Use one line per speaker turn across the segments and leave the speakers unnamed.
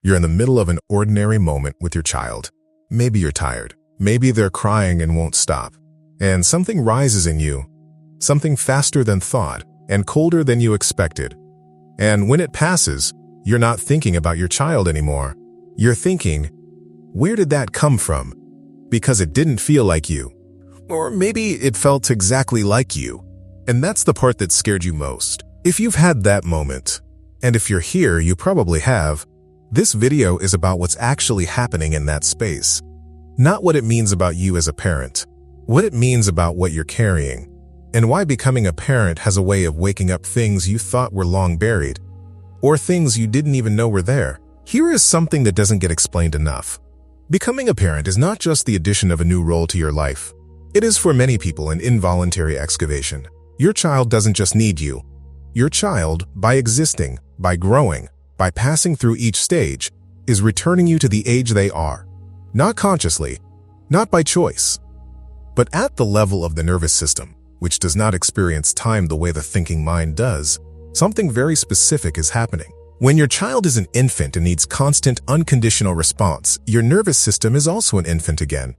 You're in the middle of an ordinary moment with your child. Maybe you're tired. Maybe they're crying and won't stop. And something rises in you, something faster than thought and colder than you expected. And when it passes, you're not thinking about your child anymore. You're thinking, where did that come from? Because it didn't feel like you. Or maybe it felt exactly like you. And that's the part that scared you most. If you've had that moment, and if you're here, you probably have, this video is about what's actually happening in that space. Not what it means about you as a parent, what it means about what you're carrying, and why becoming a parent has a way of waking up things you thought were long buried, or things you didn't even know were there. Here is something that doesn't get explained enough. Becoming a parent is not just the addition of a new role to your life. It is for many people an involuntary excavation. Your child doesn't just need you. Your child, by existing, by growing, by passing through each stage, is returning you to the age they are. Not consciously, not by choice, but at the level of the nervous system, which does not experience time the way the thinking mind does. Something very specific is happening. When your child is an infant and needs constant, unconditional response, your nervous system is also an infant again.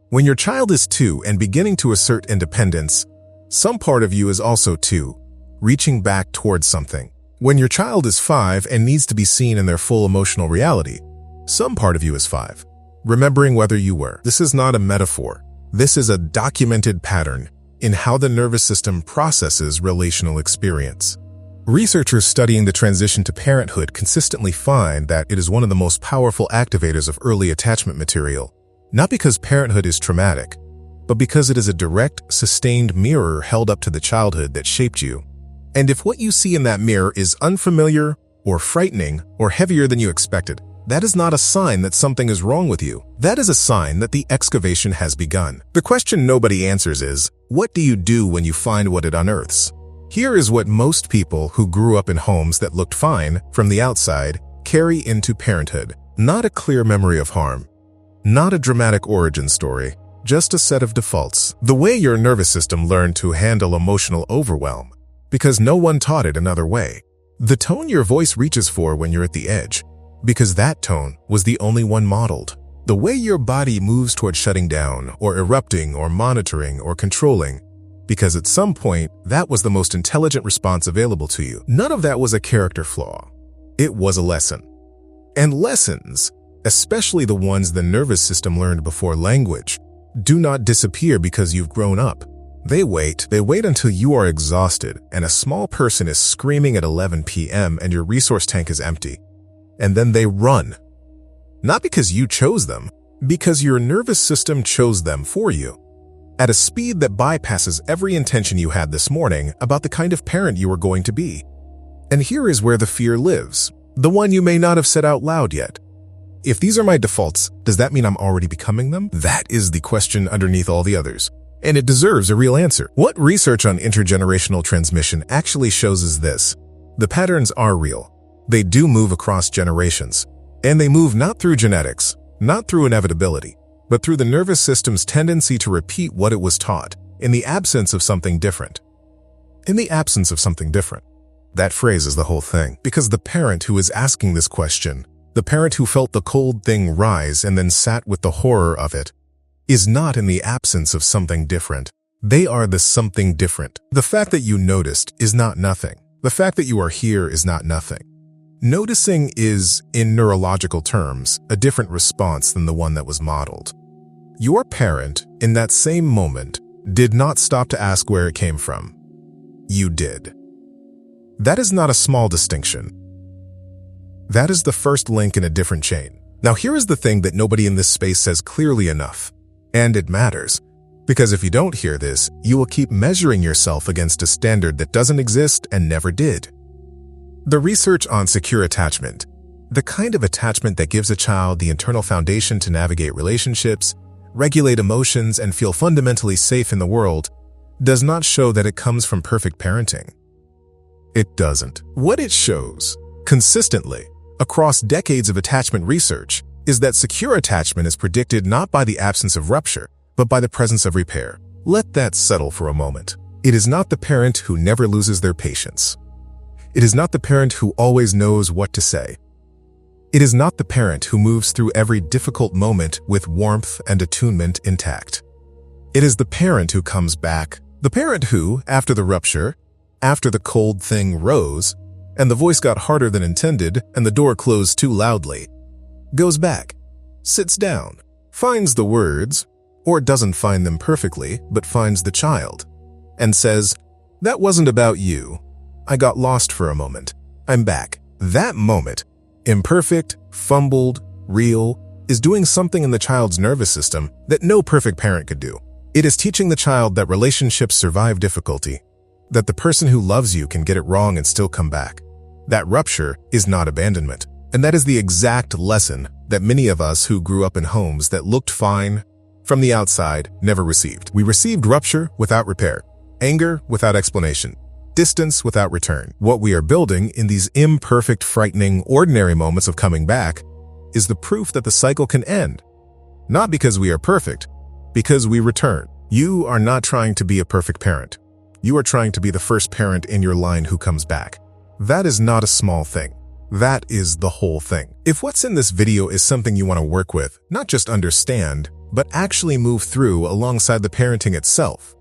When your child is 2 and beginning to assert independence, some part of you is also 2, reaching back towards something. When your child is 5 and needs to be seen in their full emotional reality, some part of you is 5, remembering whether you were. This is not a metaphor. This is a documented pattern in how the nervous system processes relational experience. Researchers studying the transition to parenthood consistently find that it is one of the most powerful activators of early attachment material, not because parenthood is traumatic, but because it is a direct, sustained mirror held up to the childhood that shaped you. And if what you see in that mirror is unfamiliar, or frightening, or heavier than you expected, that is not a sign that something is wrong with you. That is a sign that the excavation has begun. The question nobody answers is, what do you do when you find what it unearths? Here is what most people who grew up in homes that looked fine from the outside carry into parenthood. Not a clear memory of harm. Not a dramatic origin story. Just a set of defaults. The way your nervous system learned to handle emotional overwhelm, because no one taught it another way. The tone your voice reaches for when you're at the edge, because that tone was the only one modeled. The way your body moves toward shutting down, or erupting, or monitoring, or controlling, because at some point, that was the most intelligent response available to you. None of that was a character flaw. It was a lesson. And lessons, especially the ones the nervous system learned before language, do not disappear because you've grown up. They wait until you are exhausted and a small person is screaming at 11 p.m. and your resource tank is empty. And then they run. Not because you chose them, because your nervous system chose them for you. At a speed that bypasses every intention you had this morning about the kind of parent you were going to be. And here is where the fear lives, the one you may not have said out loud yet. If these are my defaults, does that mean I'm already becoming them? That is the question underneath all the others. And it deserves a real answer. What research on intergenerational transmission actually shows is this. The patterns are real. They do move across generations. And they move not through genetics, not through inevitability, but through the nervous system's tendency to repeat what it was taught in the absence of something different. In the absence of something different. That phrase is the whole thing. Because the parent who is asking this question, the parent who felt the cold thing rise and then sat with the horror of it, is not in the absence of something different. They are the something different. The fact that you noticed is not nothing. The fact that you are here is not nothing. Noticing is, in neurological terms, a different response than the one that was modeled. Your parent, in that same moment, did not stop to ask where it came from. You did. That is not a small distinction. That is the first link in a different chain. Now here is the thing that nobody in this space says clearly enough. And it matters, because if you don't hear this, you will keep measuring yourself against a standard that doesn't exist and never did. The research on secure attachment, the kind of attachment that gives a child the internal foundation to navigate relationships, regulate emotions, and feel fundamentally safe in the world, does not show that it comes from perfect parenting. It doesn't. What it shows, consistently, across decades of attachment research, is that secure attachment is predicted not by the absence of rupture, but by the presence of repair. Let that settle for a moment. It is not the parent who never loses their patience. It is not the parent who always knows what to say. It is not the parent who moves through every difficult moment with warmth and attunement intact. It is the parent who comes back. The parent who, after the rupture, after the cold thing rose, and the voice got harder than intended and the door closed too loudly, goes back, sits down, finds the words, or doesn't find them perfectly, but finds the child, and says, "That wasn't about you. I got lost for a moment. I'm back." That moment, imperfect, fumbled, real, is doing something in the child's nervous system that no perfect parent could do. It is teaching the child that relationships survive difficulty, that the person who loves you can get it wrong and still come back. That rupture is not abandonment. And that is the exact lesson that many of us who grew up in homes that looked fine from the outside never received. We received rupture without repair, anger without explanation, distance without return. What we are building in these imperfect, frightening, ordinary moments of coming back is the proof that the cycle can end. Not because we are perfect, because we return. You are not trying to be a perfect parent. You are trying to be the first parent in your line who comes back. That is not a small thing. That is the whole thing. If what's in this video is something you want to work with, not just understand, but actually move through alongside the parenting itself,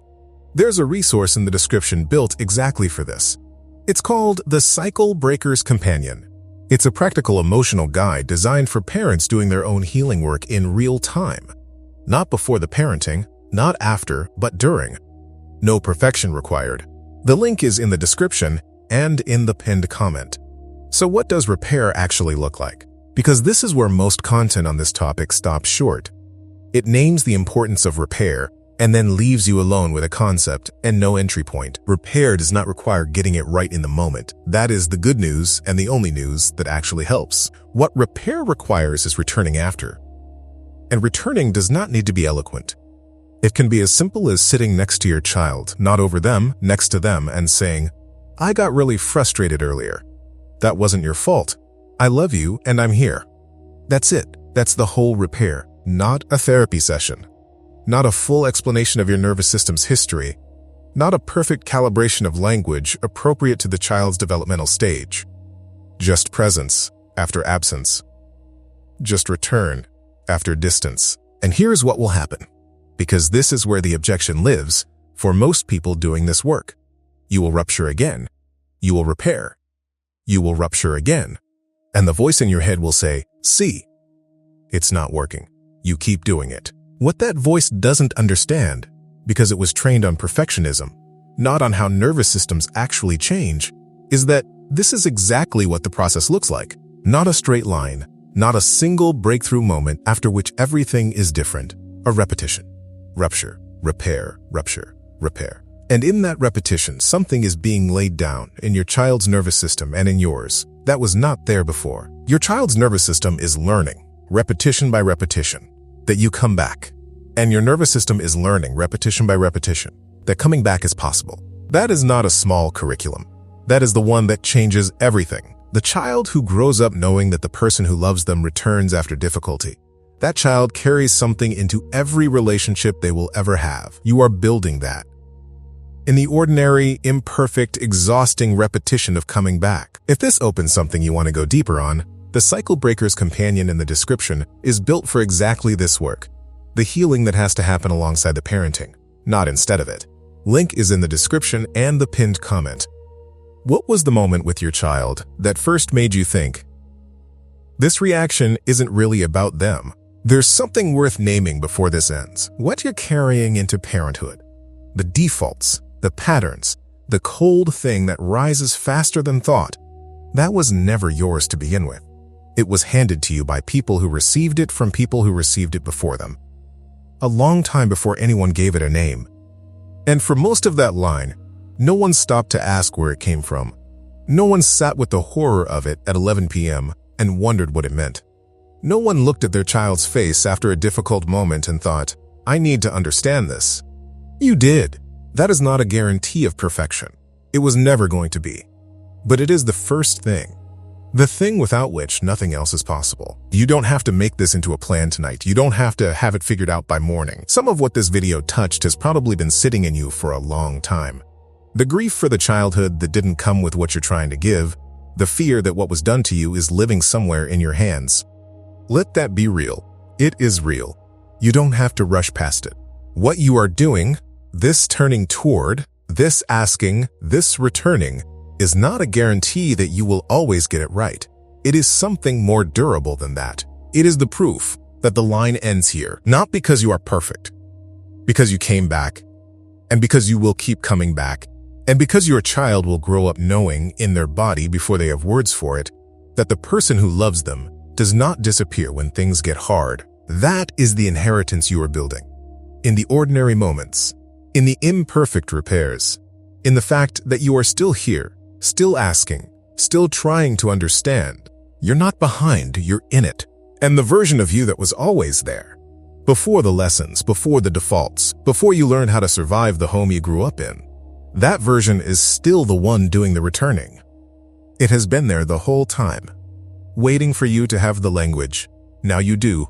there's a resource in the description built exactly for this. It's called the Cycle Breaker's Companion. It's a practical emotional guide designed for parents doing their own healing work in real time. Not before the parenting, not after, but during. No perfection required. The link is in the description and in the pinned comment. So what does repair actually look like? Because this is where most content on this topic stops short. It names the importance of repair and then leaves you alone with a concept and no entry point. Repair does not require getting it right in the moment. That is the good news and the only news that actually helps. What repair requires is returning after. And returning does not need to be eloquent. It can be as simple as sitting next to your child, not over them, next to them, and saying, "I got really frustrated earlier. That wasn't your fault. I love you and I'm here." That's it. That's the whole repair, not a therapy session, not a full explanation of your nervous system's history, not a perfect calibration of language appropriate to the child's developmental stage. Just presence after absence. Just return after distance. And here's what will happen, because this is where the objection lives for most people doing this work. You will rupture again. You will repair. You will rupture again. And the voice in your head will say, "See, it's not working. You keep doing it." What that voice doesn't understand, because it was trained on perfectionism, not on how nervous systems actually change, is that this is exactly what the process looks like. Not a straight line, not a single breakthrough moment after which everything is different. A repetition. Rupture, repair, rupture, repair. And in that repetition, something is being laid down in your child's nervous system and in yours that was not there before. Your child's nervous system is learning, repetition by repetition, that you come back. And your nervous system is learning, repetition by repetition, that coming back is possible. That is not a small curriculum. That is the one that changes everything. The child who grows up knowing that the person who loves them returns after difficulty, that child carries something into every relationship they will ever have. You are building that. In the ordinary, imperfect, exhausting repetition of coming back. If this opens something you want to go deeper on, the Cycle Breaker's Companion in the description is built for exactly this work. The healing that has to happen alongside the parenting, not instead of it. Link is in the description and the pinned comment. What was the moment with your child that first made you think, this reaction isn't really about them? There's something worth naming before this ends. What you're carrying into parenthood. The defaults, the patterns, the cold thing that rises faster than thought. That was never yours to begin with. It was handed to you by people who received it from people who received it before them. A long time before anyone gave it a name. And for most of that line, no one stopped to ask where it came from. No one sat with the horror of it at 11 p.m. and wondered what it meant. No one looked at their child's face after a difficult moment and thought, I need to understand this. You did. That is not a guarantee of perfection. It was never going to be. But it is the first thing. The thing without which nothing else is possible. You don't have to make this into a plan tonight. You don't have to have it figured out by morning. Some of what this video touched has probably been sitting in you for a long time. The grief for the childhood that didn't come with what you're trying to give, The fear that what was done to you is living somewhere in your hands. Let that be real. It is real. You don't have to rush past it. What you are doing, this turning toward, this asking, this returning, is not a guarantee that you will always get it right. It is something more durable than that. It is the proof that the line ends here, not because you are perfect, because you came back, and because you will keep coming back, and because your child will grow up knowing in their body before they have words for it, that the person who loves them does not disappear when things get hard. That is the inheritance you are building. In the ordinary moments, in the imperfect repairs, in the fact that you are still here, still asking, still trying to understand. You're not behind, you're in it. And the version of you that was always there, before the lessons, before the defaults, before you learned how to survive the home you grew up in, that version is still the one doing the returning. It has been there the whole time, waiting for you to have the language. Now you do.